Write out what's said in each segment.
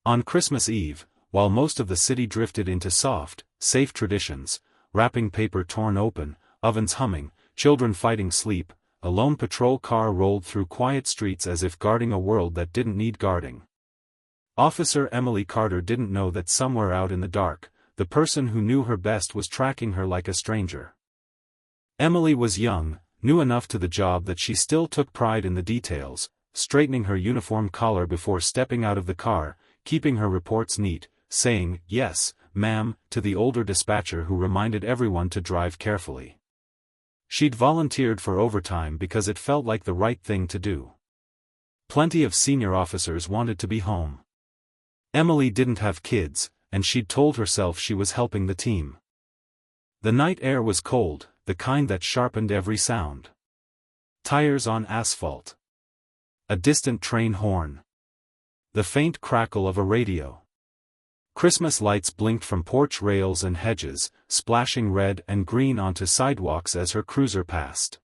On Christmas Eve, while most of the city drifted into soft, safe traditions, wrapping paper torn open, ovens humming, children fighting sleep, a lone patrol car rolled through quiet streets as if guarding a world that didn't need guarding. Officer Emily Carter didn't know that somewhere out in the dark, the person who knew her best was tracking her like a stranger. Emily was young, new enough to the job that she still took pride in the details, straightening her uniform collar before stepping out of the car, keeping her reports neat, saying, "Yes, ma'am," to the older dispatcher who reminded everyone to drive carefully. She'd volunteered for overtime because it felt like the right thing to do. Plenty of senior officers wanted to be home. Emily didn't have kids, and she'd told herself she was helping the team. The night air was cold, the kind that sharpened every sound. Tires on asphalt. A distant train horn. The faint crackle of a radio. Christmas lights blinked from porch rails and hedges, splashing red and green onto sidewalks as her cruiser passed.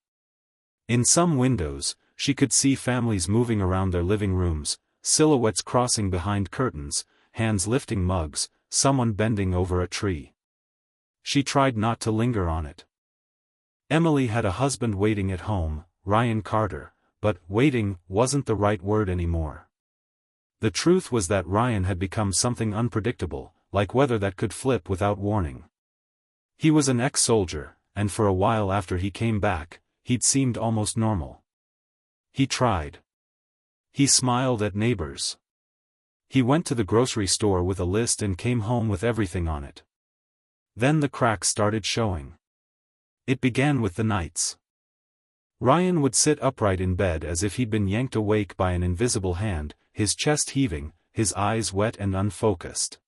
In some windows, she could see families moving around their living rooms, silhouettes crossing behind curtains, hands lifting mugs, someone bending over a tree. She tried not to linger on it. Emily had a husband waiting at home, Ryan Carter, but waiting wasn't the right word anymore. The truth was that Ryan had become something unpredictable, like weather that could flip without warning. He was an ex-soldier, and for a while after he came back, he'd seemed almost normal. He tried. He smiled at neighbors. He went to the grocery store with a list and came home with everything on it. Then the cracks started showing. It began with the nights. Ryan would sit upright in bed as if he'd been yanked awake by an invisible hand, his chest heaving, his eyes wet and unfocused.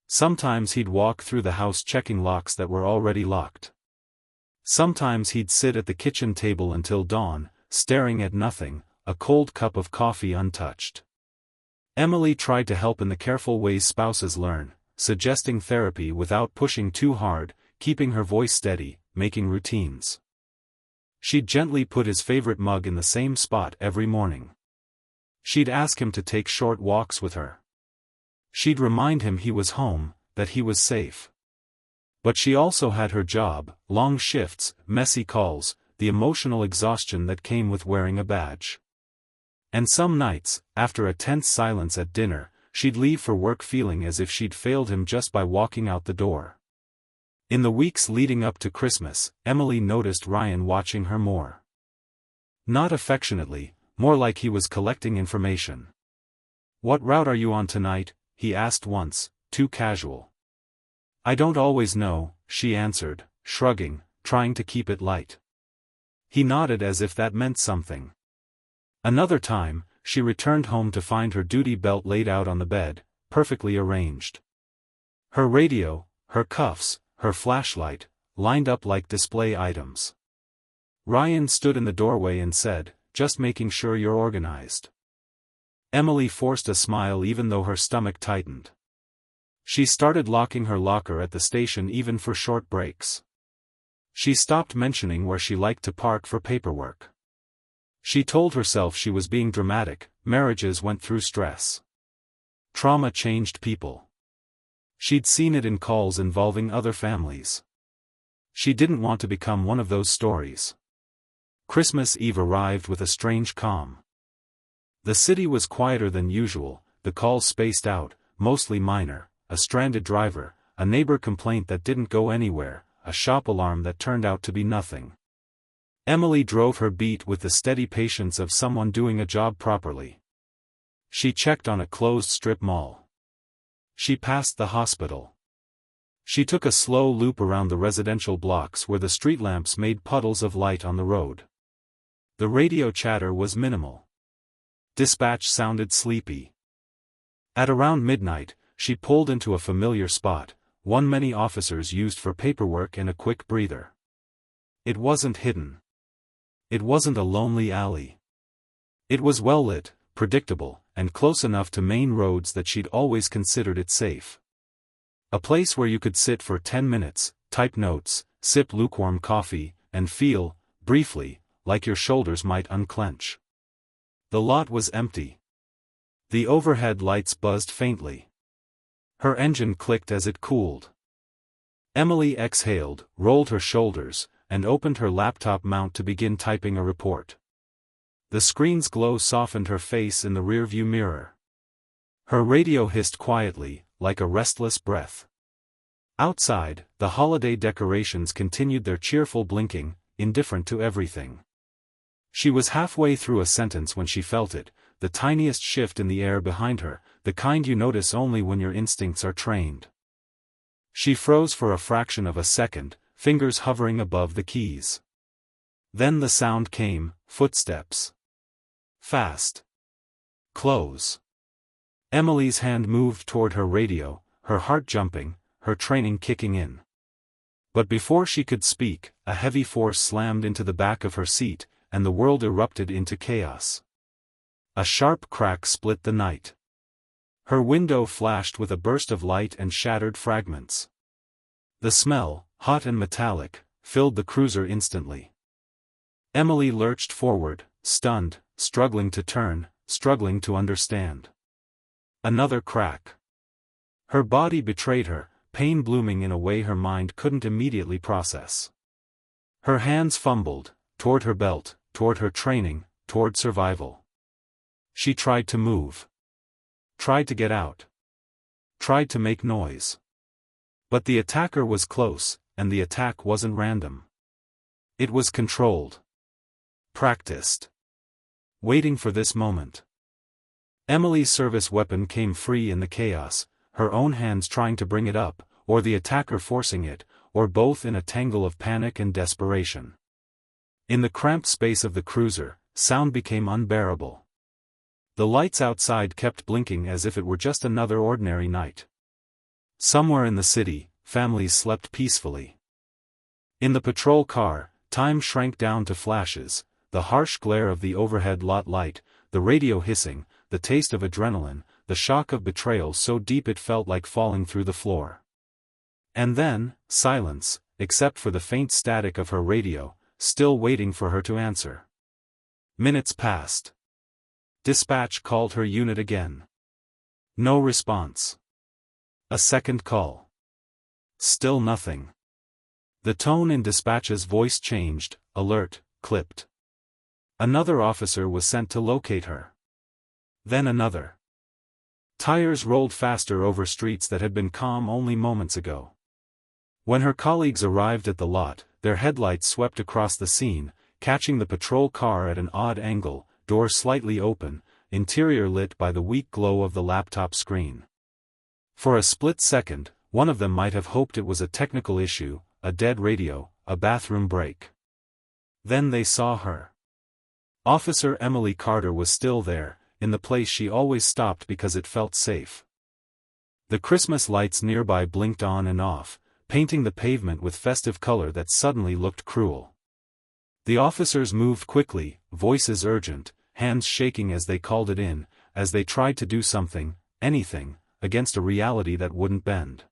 Sometimes he'd walk through the house checking locks that were already locked. Sometimes he'd sit at the kitchen table until dawn, staring at nothing, a cold cup of coffee untouched. Emily tried to help in the careful ways spouses learn, suggesting therapy without pushing too hard, keeping her voice steady, making routines. She'd gently put his favorite mug in the same spot every morning. She'd ask him to take short walks with her. She'd remind him he was home, that he was safe. But she also had her job, long shifts, messy calls, the emotional exhaustion that came with wearing a badge. And some nights, after a tense silence at dinner, she'd leave for work feeling as if she'd failed him just by walking out the door. In the weeks leading up to Christmas, Emily noticed Ryan watching her more. Not affectionately, more like he was collecting information. "What route are you on tonight?" he asked once, too casual. "I don't always know," she answered, shrugging, trying to keep it light. He nodded as if that meant something. Another time, she returned home to find her duty belt laid out on the bed, perfectly arranged. Her radio, her cuffs, her flashlight, lined up like display items. Ryan stood in the doorway and said, "Just making sure you're organized." Emily forced a smile even though her stomach tightened. She started locking her locker at the station even for short breaks. She stopped mentioning where she liked to park for paperwork. She told herself she was being dramatic. Marriages went through stress. Trauma changed people. She'd seen it in calls involving other families. She didn't want to become one of those stories. Christmas Eve arrived with a strange calm. The city was quieter than usual, the calls spaced out, mostly minor, a stranded driver, a neighbor complaint that didn't go anywhere, a shop alarm that turned out to be nothing. Emily drove her beat with the steady patience of someone doing a job properly. She checked on a closed strip mall. She passed the hospital. She took a slow loop around the residential blocks where the street lamps made puddles of light on the road. The radio chatter was minimal. Dispatch sounded sleepy. At around midnight, she pulled into a familiar spot, one many officers used for paperwork and a quick breather. It wasn't hidden. It wasn't a lonely alley. It was well lit, predictable, and close enough to main roads that she'd always considered it safe. A place where you could sit for 10 minutes, type notes, sip lukewarm coffee, and feel, briefly, like your shoulders might unclench. The lot was empty. The overhead lights buzzed faintly. Her engine clicked as it cooled. Emily exhaled, rolled her shoulders, and opened her laptop mount to begin typing a report. The screen's glow softened her face in the rearview mirror. Her radio hissed quietly, like a restless breath. Outside, the holiday decorations continued their cheerful blinking, indifferent to everything. She was halfway through a sentence when she felt it, the tiniest shift in the air behind her, the kind you notice only when your instincts are trained. She froze for a fraction of a second, fingers hovering above the keys. Then the sound came, footsteps. Fast. Close. Emily's hand moved toward her radio, her heart jumping, her training kicking in. But before she could speak, a heavy force slammed into the back of her seat, and the world erupted into chaos. A sharp crack split the night. Her window flashed with a burst of light and shattered fragments. The smell, hot and metallic, filled the cruiser instantly. Emily lurched forward, stunned, struggling to turn, struggling to understand. Another crack. Her body betrayed her, pain blooming in a way her mind couldn't immediately process. Her hands fumbled, toward her belt, toward her training, toward survival. She tried to move. Tried to get out. Tried to make noise. But the attacker was close, and the attack wasn't random. It was controlled. Practiced. Waiting for this moment. Emily's service weapon came free in the chaos, her own hands trying to bring it up, or the attacker forcing it, or both in a tangle of panic and desperation. In the cramped space of the cruiser, sound became unbearable. The lights outside kept blinking as if it were just another ordinary night. Somewhere in the city, families slept peacefully. In the patrol car, time shrank down to flashes, the harsh glare of the overhead lot light, the radio hissing, the taste of adrenaline, the shock of betrayal so deep it felt like falling through the floor. And then, silence, except for the faint static of her radio, still waiting for her to answer. Minutes passed. Dispatch called her unit again. No response. A second call. Still nothing. The tone in dispatch's voice changed, alert, clipped. Another officer was sent to locate her. Then another. Tires rolled faster over streets that had been calm only moments ago. When her colleagues arrived at the lot, their headlights swept across the scene, catching the patrol car at an odd angle, door slightly open, interior lit by the weak glow of the laptop screen. For a split second, one of them might have hoped it was a technical issue, a dead radio, a bathroom break. Then they saw her. Officer Emily Carter was still there, in the place she always stopped because it felt safe. The Christmas lights nearby blinked on and off, painting the pavement with festive color that suddenly looked cruel. The officers moved quickly, voices urgent, hands shaking as they called it in, as they tried to do something, anything, against a reality that wouldn't bend.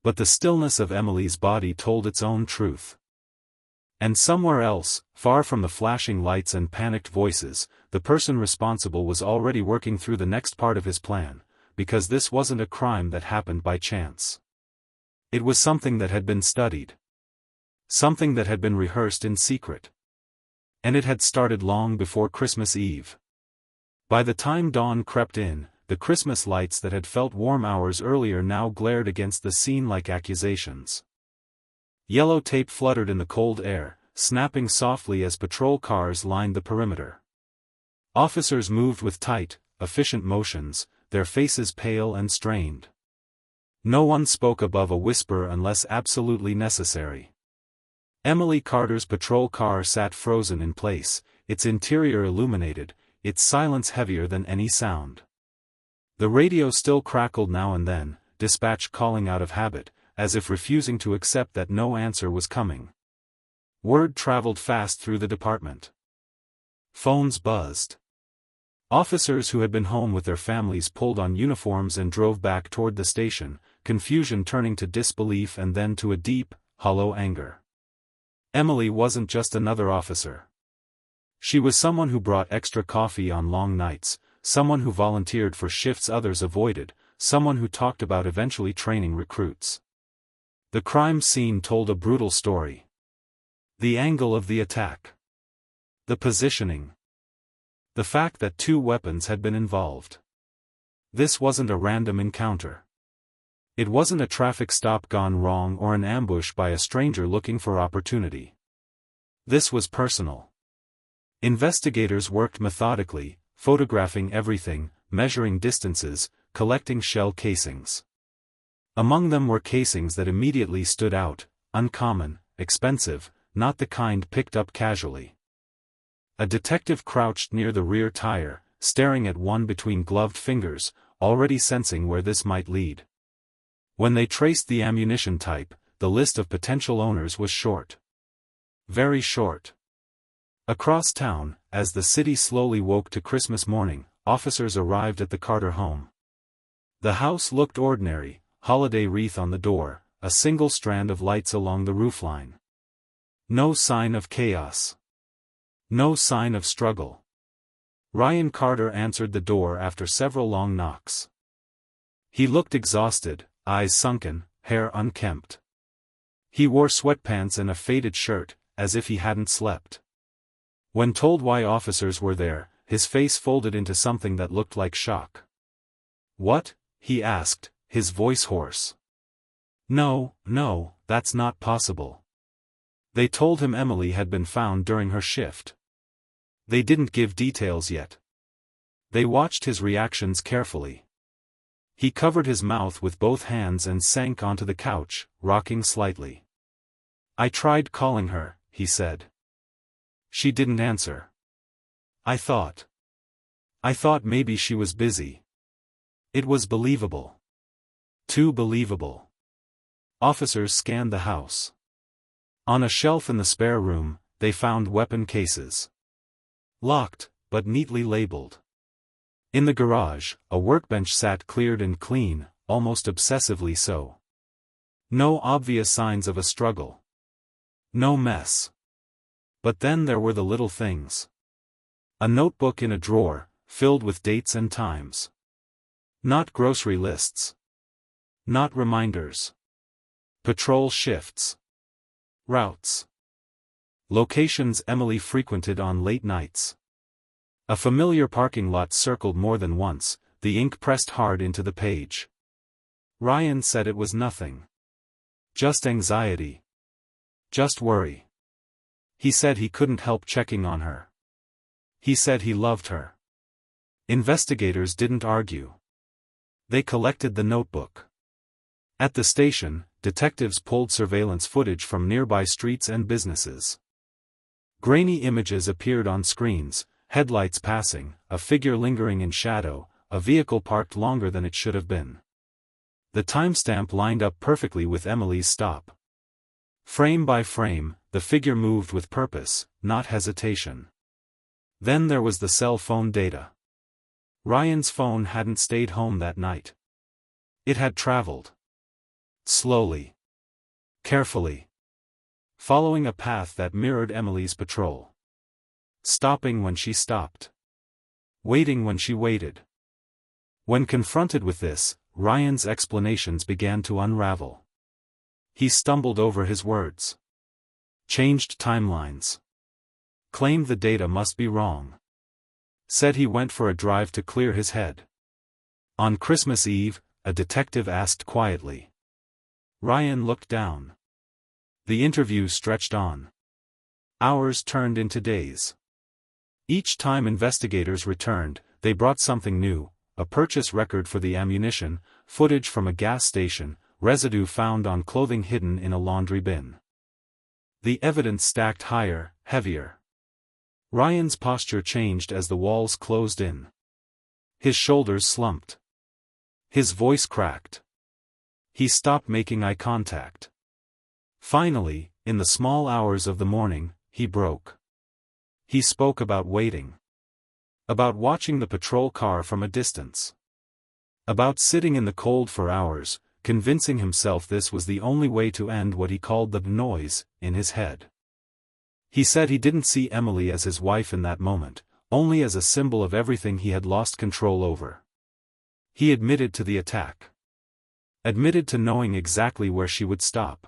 But the stillness of Emily's body told its own truth. And somewhere else, far from the flashing lights and panicked voices, the person responsible was already working through the next part of his plan, because this wasn't a crime that happened by chance. It was something that had been studied. Something that had been rehearsed in secret. And it had started long before Christmas Eve. By the time dawn crept in, the Christmas lights that had felt warm hours earlier now glared against the scene like accusations. Yellow tape fluttered in the cold air, snapping softly as patrol cars lined the perimeter. Officers moved with tight, efficient motions, their faces pale and strained. No one spoke above a whisper unless absolutely necessary. Emily Carter's patrol car sat frozen in place, its interior illuminated, its silence heavier than any sound. The radio still crackled now and then, dispatch calling out of habit, as if refusing to accept that no answer was coming. Word traveled fast through the department. Phones buzzed. Officers who had been home with their families pulled on uniforms and drove back toward the station, confusion turning to disbelief and then to a deep, hollow anger. Emily wasn't just another officer. She was someone who brought extra coffee on long nights, someone who volunteered for shifts others avoided, someone who talked about eventually training recruits. The crime scene told a brutal story. The angle of the attack. The positioning. The fact that 2 weapons had been involved. This wasn't a random encounter. It wasn't a traffic stop gone wrong or an ambush by a stranger looking for opportunity. This was personal. Investigators worked methodically, photographing everything, measuring distances, collecting shell casings. Among them were casings that immediately stood out, uncommon, expensive, not the kind picked up casually. A detective crouched near the rear tire, staring at one between gloved fingers, already sensing where this might lead. When they traced the ammunition type, the list of potential owners was short. Very short. Across town, as the city slowly woke to Christmas morning, officers arrived at the Carter home. The house looked ordinary, holiday wreath on the door, a single strand of lights along the roofline. No sign of chaos. No sign of struggle. Ryan Carter answered the door after several long knocks. He looked exhausted, eyes sunken, hair unkempt. He wore sweatpants and a faded shirt, as if he hadn't slept. When told why officers were there, his face folded into something that looked like shock. "What?" he asked, his voice hoarse. No, that's not possible." They told him Emily had been found during her shift. They didn't give details yet. They watched his reactions carefully. He covered his mouth with both hands and sank onto the couch, rocking slightly. "I tried calling her," he said. "She didn't answer. I thought maybe she was busy." It was believable. Too believable. Officers scanned the house. On a shelf in the spare room, they found weapon cases. Locked, but neatly labeled. In the garage, a workbench sat cleared and clean, almost obsessively so. No obvious signs of a struggle. No mess. But then there were the little things. A notebook in a drawer, filled with dates and times. Not grocery lists. Not reminders. Patrol shifts. Routes. Locations Emily frequented on late nights. A familiar parking lot circled more than once, the ink pressed hard into the page. Ryan said it was nothing. Just anxiety. Just worry. He said he couldn't help checking on her. He said he loved her. Investigators didn't argue. They collected the notebook. At the station, detectives pulled surveillance footage from nearby streets and businesses. Grainy images appeared on screens, headlights passing, a figure lingering in shadow, a vehicle parked longer than it should have been. The timestamp lined up perfectly with Emily's stop. Frame by frame, the figure moved with purpose, not hesitation. Then there was the cell phone data. Ryan's phone hadn't stayed home that night. It had traveled. Slowly. Carefully. Following a path that mirrored Emily's patrol. Stopping when she stopped. Waiting when she waited. When confronted with this, Ryan's explanations began to unravel. He stumbled over his words. Changed timelines. Claimed the data must be wrong. Said he went for a drive to clear his head. On Christmas Eve, a detective asked quietly. Ryan looked down. The interview stretched on. Hours turned into days. Each time investigators returned, they brought something new, a purchase record for the ammunition, footage from a gas station, residue found on clothing hidden in a laundry bin. The evidence stacked higher, heavier. Ryan's posture changed as the walls closed in. His shoulders slumped. His voice cracked. He stopped making eye contact. Finally, in the small hours of the morning, he broke. He spoke about waiting. About watching the patrol car from a distance. About sitting in the cold for hours, convincing himself this was the only way to end what he called the noise in his head. He said he didn't see Emily as his wife in that moment, only as a symbol of everything he had lost control over. He admitted to the attack. Admitted to knowing exactly where she would stop.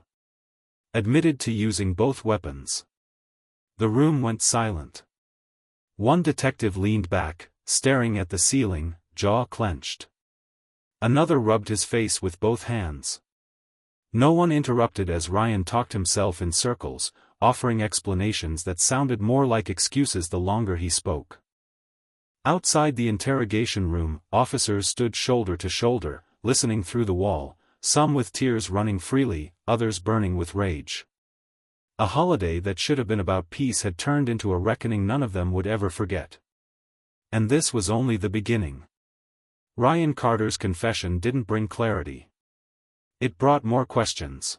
Admitted to using both weapons. The room went silent. One detective leaned back, staring at the ceiling, jaw clenched. Another rubbed his face with both hands. No one interrupted as Ryan talked himself in circles, offering explanations that sounded more like excuses the longer he spoke. Outside the interrogation room, officers stood shoulder to shoulder, listening through the wall, some with tears running freely, others burning with rage. A holiday that should have been about peace had turned into a reckoning none of them would ever forget. And this was only the beginning. Ryan Carter's confession didn't bring clarity. It brought more questions.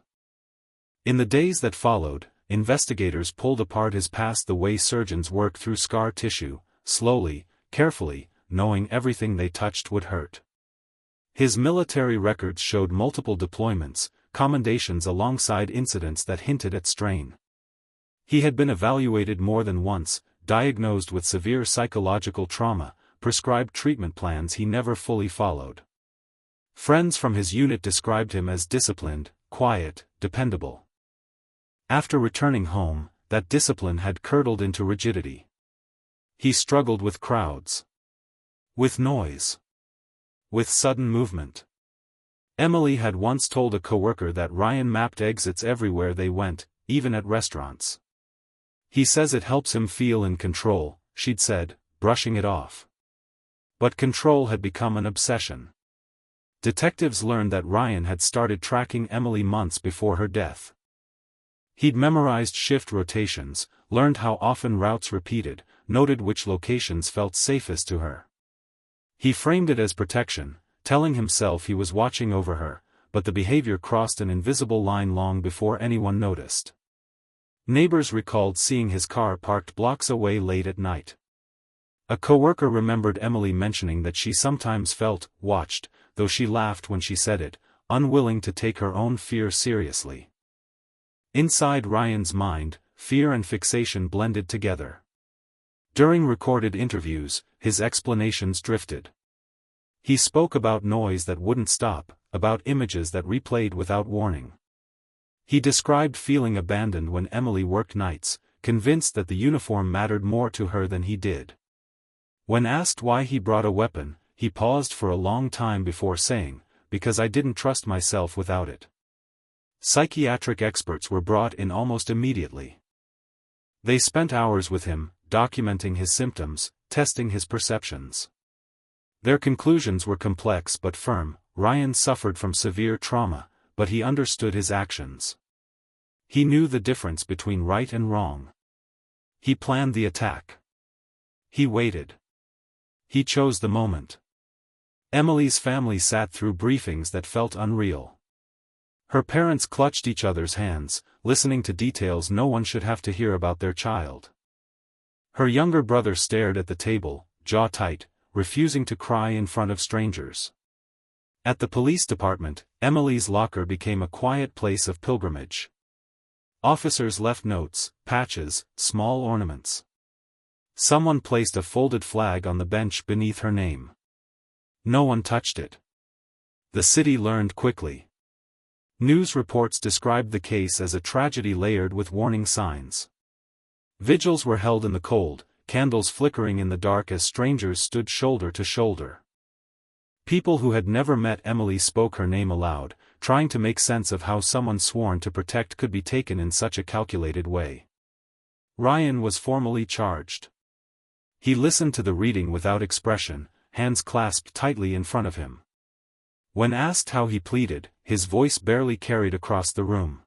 In the days that followed, investigators pulled apart his past the way surgeons work through scar tissue, slowly, carefully, knowing everything they touched would hurt. His military records showed multiple deployments, commendations alongside incidents that hinted at strain. He had been evaluated more than once, diagnosed with severe psychological trauma, prescribed treatment plans he never fully followed. Friends from his unit described him as disciplined, quiet, dependable. After returning home, that discipline had curdled into rigidity. He struggled with crowds. With noise. With sudden movement. Emily had once told a coworker that Ryan mapped exits everywhere they went, even at restaurants. He says it helps him feel in control, she'd said, brushing it off. But control had become an obsession. Detectives learned that Ryan had started tracking Emily months before her death. He'd memorized shift rotations, learned how often routes repeated, noted which locations felt safest to her. He framed it as protection, telling himself he was watching over her, but the behavior crossed an invisible line long before anyone noticed. Neighbors recalled seeing his car parked blocks away late at night. A coworker remembered Emily mentioning that she sometimes felt watched, though she laughed when she said it, unwilling to take her own fear seriously. Inside Ryan's mind, fear and fixation blended together. During recorded interviews, his explanations drifted. He spoke about noise that wouldn't stop, about images that replayed without warning. He described feeling abandoned when Emily worked nights, convinced that the uniform mattered more to her than he did. When asked why he brought a weapon, he paused for a long time before saying, "Because I didn't trust myself without it." Psychiatric experts were brought in almost immediately. They spent hours with him, documenting his symptoms, testing his perceptions. Their conclusions were complex but firm. Ryan suffered from severe trauma, but he understood his actions. He knew the difference between right and wrong. He planned the attack. He waited. He chose the moment. Emily's family sat through briefings that felt unreal. Her parents clutched each other's hands, listening to details no one should have to hear about their child. Her younger brother stared at the table, jaw tight, refusing to cry in front of strangers. At the police department, Emily's locker became a quiet place of pilgrimage. Officers left notes, patches, small ornaments. Someone placed a folded flag on the bench beneath her name. No one touched it. The city learned quickly. News reports described the case as a tragedy layered with warning signs. Vigils were held in the cold, candles flickering in the dark as strangers stood shoulder to shoulder. People who had never met Emily spoke her name aloud, trying to make sense of how someone sworn to protect could be taken in such a calculated way. Ryan was formally charged. He listened to the reading without expression, hands clasped tightly in front of him. When asked how he pleaded, his voice barely carried across the room.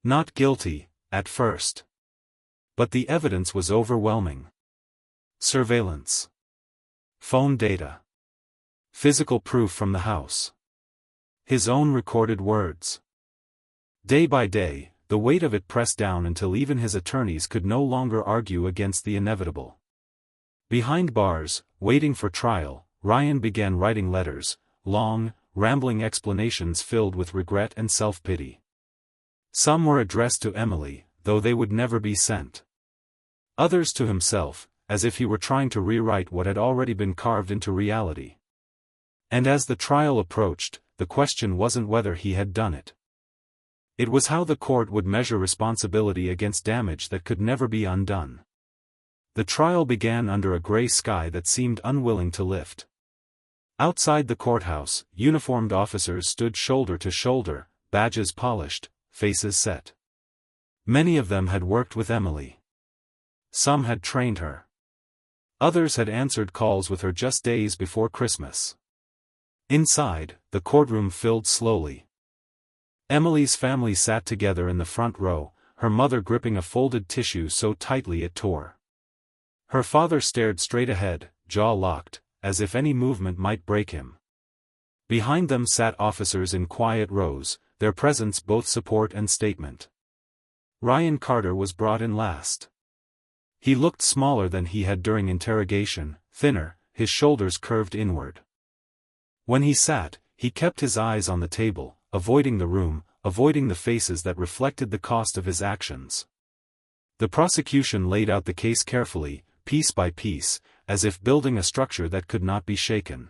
Not guilty, at first. But the evidence was overwhelming. Surveillance. Phone data. Physical proof from the house. His own recorded words. Day by day, the weight of it pressed down until even his attorneys could no longer argue against the inevitable. Behind bars, waiting for trial, Ryan began writing letters, long, rambling explanations filled with regret and self-pity. Some were addressed to Emily, though they would never be sent. Others to himself, as if he were trying to rewrite what had already been carved into reality. And as the trial approached, the question wasn't whether he had done it. It was how the court would measure responsibility against damage that could never be undone. The trial began under a gray sky that seemed unwilling to lift. Outside the courthouse, uniformed officers stood shoulder to shoulder, badges polished, faces set. Many of them had worked with Emily. Some had trained her. Others had answered calls with her just days before Christmas. Inside, the courtroom filled slowly. Emily's family sat together in the front row, her mother gripping a folded tissue so tightly it tore. Her father stared straight ahead, jaw locked, as if any movement might break him. Behind them sat officers in quiet rows, their presence both support and statement. Ryan Carter was brought in last. He looked smaller than he had during interrogation, thinner, his shoulders curved inward. When he sat, he kept his eyes on the table, avoiding the room, avoiding the faces that reflected the cost of his actions. The prosecution laid out the case carefully, piece by piece, as if building a structure that could not be shaken.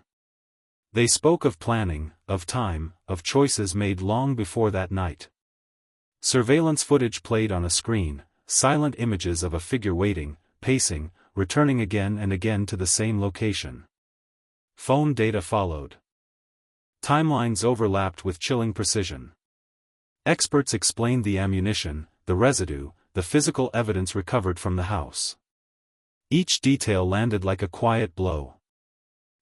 They spoke of planning, of time, of choices made long before that night. Surveillance footage played on a screen, silent images of a figure waiting, pacing, returning again and again to the same location. Phone data followed. Timelines overlapped with chilling precision. Experts explained the ammunition, the residue, the physical evidence recovered from the house. Each detail landed like a quiet blow.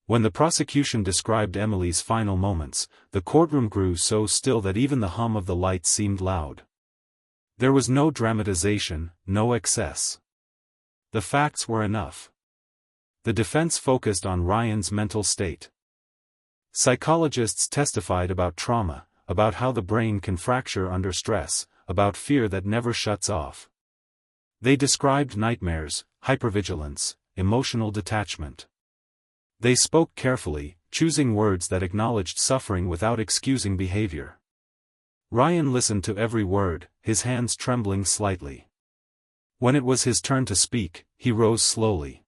When the prosecution described Emily's final moments, the courtroom grew so still that even the hum of the lights seemed loud. There was no dramatization, no excess. The facts were enough. The defense focused on Ryan's mental state. Psychologists testified about trauma, about how the brain can fracture under stress, about fear that never shuts off. They described nightmares, hypervigilance, emotional detachment. They spoke carefully, choosing words that acknowledged suffering without excusing behavior. Ryan listened to every word, his hands trembling slightly. When it was his turn to speak, he rose slowly.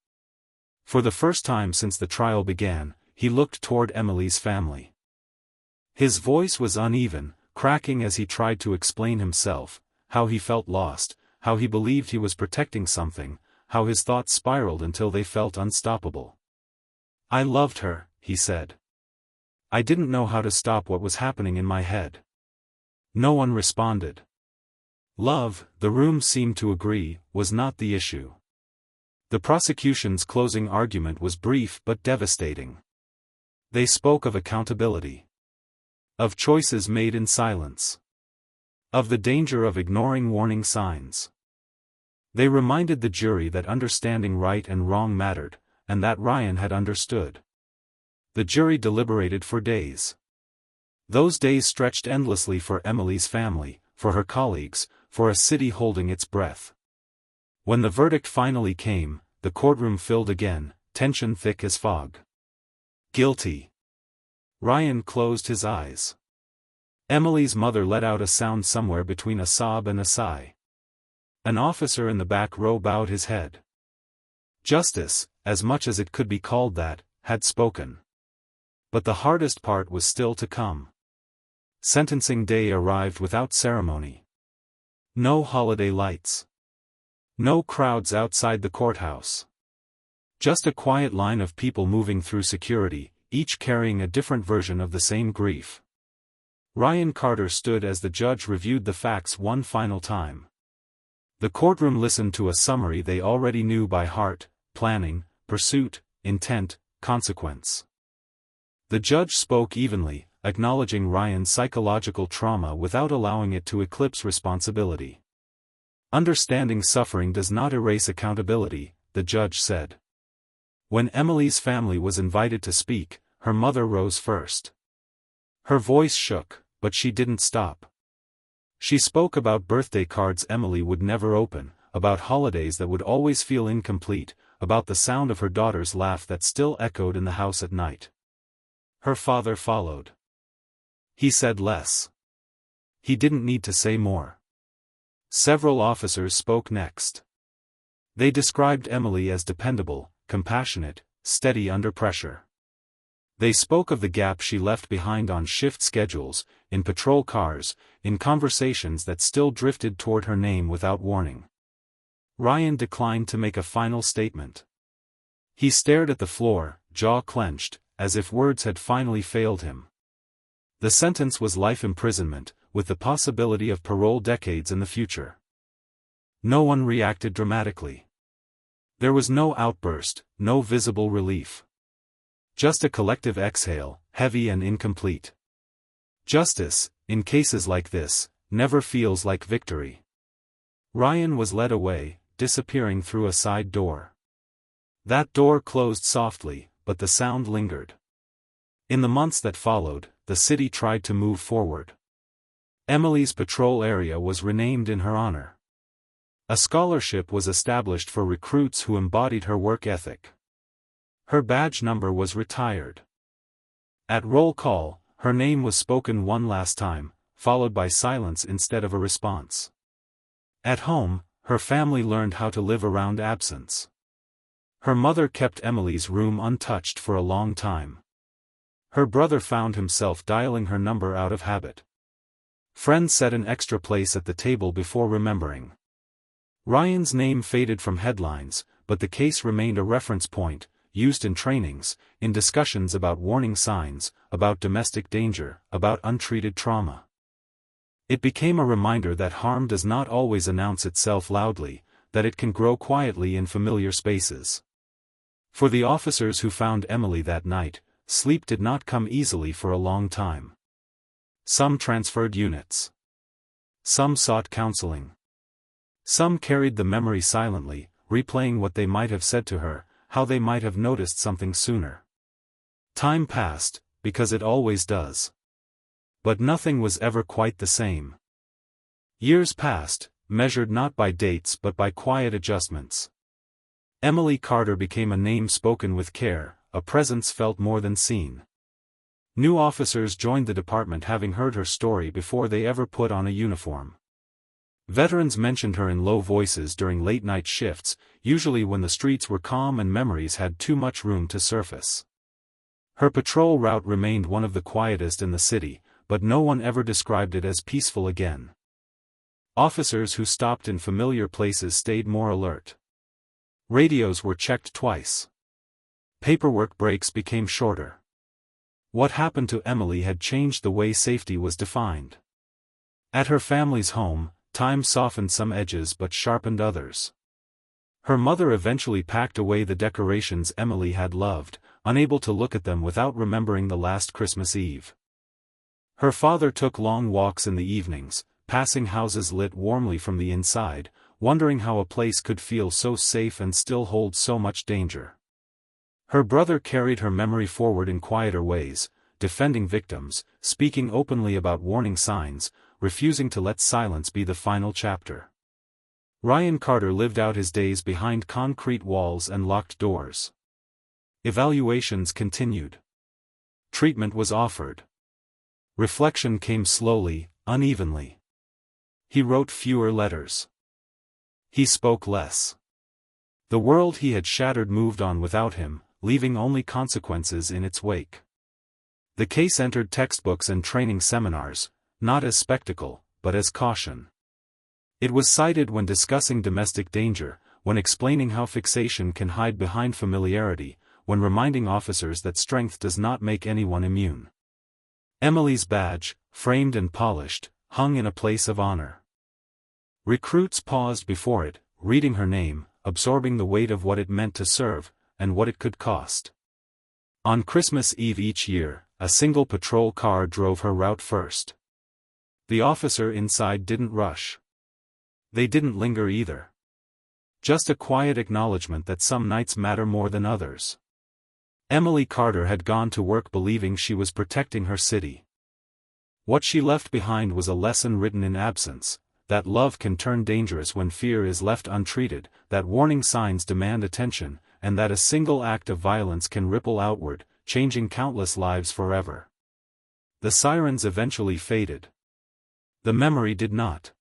For the first time since the trial began, he looked toward Emily's family. His voice was uneven, cracking as he tried to explain himself, how he felt lost, how he believed he was protecting something, how his thoughts spiraled until they felt unstoppable. "I loved her," he said. "I didn't know how to stop what was happening in my head." No one responded. Love, the room seemed to agree, was not the issue. The prosecution's closing argument was brief but devastating. They spoke of accountability. Of choices made in silence. Of the danger of ignoring warning signs. They reminded the jury that understanding right and wrong mattered, and that Ryan had understood. The jury deliberated for days. Those days stretched endlessly for Emily's family, for her colleagues, for a city holding its breath. When the verdict finally came, the courtroom filled again, tension thick as fog. Guilty. Ryan closed his eyes. Emily's mother let out a sound somewhere between a sob and a sigh. An officer in the back row bowed his head. Justice, as much as it could be called that, had spoken. But the hardest part was still to come. Sentencing day arrived without ceremony. No holiday lights. No crowds outside the courthouse. Just a quiet line of people moving through security, each carrying a different version of the same grief. Ryan Carter stood as the judge reviewed the facts one final time. The courtroom listened to a summary they already knew by heart: planning, pursuit, intent, consequence. The judge spoke evenly, acknowledging Ryan's psychological trauma without allowing it to eclipse responsibility. Understanding suffering does not erase accountability, the judge said. When Emily's family was invited to speak, her mother rose first. Her voice shook, but she didn't stop. She spoke about birthday cards Emily would never open, about holidays that would always feel incomplete, about the sound of her daughter's laugh that still echoed in the house at night. Her father followed. He said less. He didn't need to say more. Several officers spoke next. They described Emily as dependable, compassionate, steady under pressure. They spoke of the gap she left behind on shift schedules, in patrol cars, in conversations that still drifted toward her name without warning. Ryan declined to make a final statement. He stared at the floor, jaw clenched, as if words had finally failed him. The sentence was life imprisonment, with the possibility of parole decades in the future. No one reacted dramatically. There was no outburst, no visible relief. Just a collective exhale, heavy and incomplete. Justice, in cases like this, never feels like victory. Ryan was led away, disappearing through a side door. That door closed softly, but the sound lingered. In the months that followed, the city tried to move forward. Emily's patrol area was renamed in her honor. A scholarship was established for recruits who embodied her work ethic. Her badge number was retired. At roll call, her name was spoken one last time, followed by silence instead of a response. At home, her family learned how to live around absence. Her mother kept Emily's room untouched for a long time. Her brother found himself dialing her number out of habit. Friends set an extra place at the table before remembering. Ryan's name faded from headlines, but the case remained a reference point, used in trainings, in discussions about warning signs, about domestic danger, about untreated trauma. It became a reminder that harm does not always announce itself loudly, that it can grow quietly in familiar spaces. For the officers who found Emily that night, sleep did not come easily for a long time. Some transferred units. Some sought counseling. Some carried the memory silently, replaying what they might have said to her, how they might have noticed something sooner. Time passed, because it always does. But nothing was ever quite the same. Years passed, measured not by dates but by quiet adjustments. Emily Carter became a name spoken with care, a presence felt more than seen. New officers joined the department having heard her story before they ever put on a uniform. Veterans mentioned her in low voices during late-night shifts, usually when the streets were calm and memories had too much room to surface. Her patrol route remained one of the quietest in the city, but no one ever described it as peaceful again. Officers who stopped in familiar places stayed more alert. Radios were checked twice. Paperwork breaks became shorter. What happened to Emily had changed the way safety was defined. At her family's home, time softened some edges but sharpened others. Her mother eventually packed away the decorations Emily had loved, unable to look at them without remembering the last Christmas Eve. Her father took long walks in the evenings, passing houses lit warmly from the inside, wondering how a place could feel so safe and still hold so much danger. Her brother carried her memory forward in quieter ways, defending victims, speaking openly about warning signs, refusing to let silence be the final chapter. Ryan Carter lived out his days behind concrete walls and locked doors. Evaluations continued. Treatment was offered. Reflection came slowly, unevenly. He wrote fewer letters. He spoke less. The world he had shattered moved on without him, leaving only consequences in its wake. The case entered textbooks and training seminars, not as spectacle, but as caution. It was cited when discussing domestic danger, when explaining how fixation can hide behind familiarity, when reminding officers that strength does not make anyone immune. Emily's badge, framed and polished, hung in a place of honor. Recruits paused before it, reading her name, absorbing the weight of what it meant to serve, and what it could cost. On Christmas Eve each year, a single patrol car drove her route first. The officer inside didn't rush. They didn't linger either. Just a quiet acknowledgement that some nights matter more than others. Emily Carter had gone to work believing she was protecting her city. What she left behind was a lesson written in absence, that love can turn dangerous when fear is left untreated, that warning signs demand attention, and that a single act of violence can ripple outward, changing countless lives forever. The sirens eventually faded. The memory did not.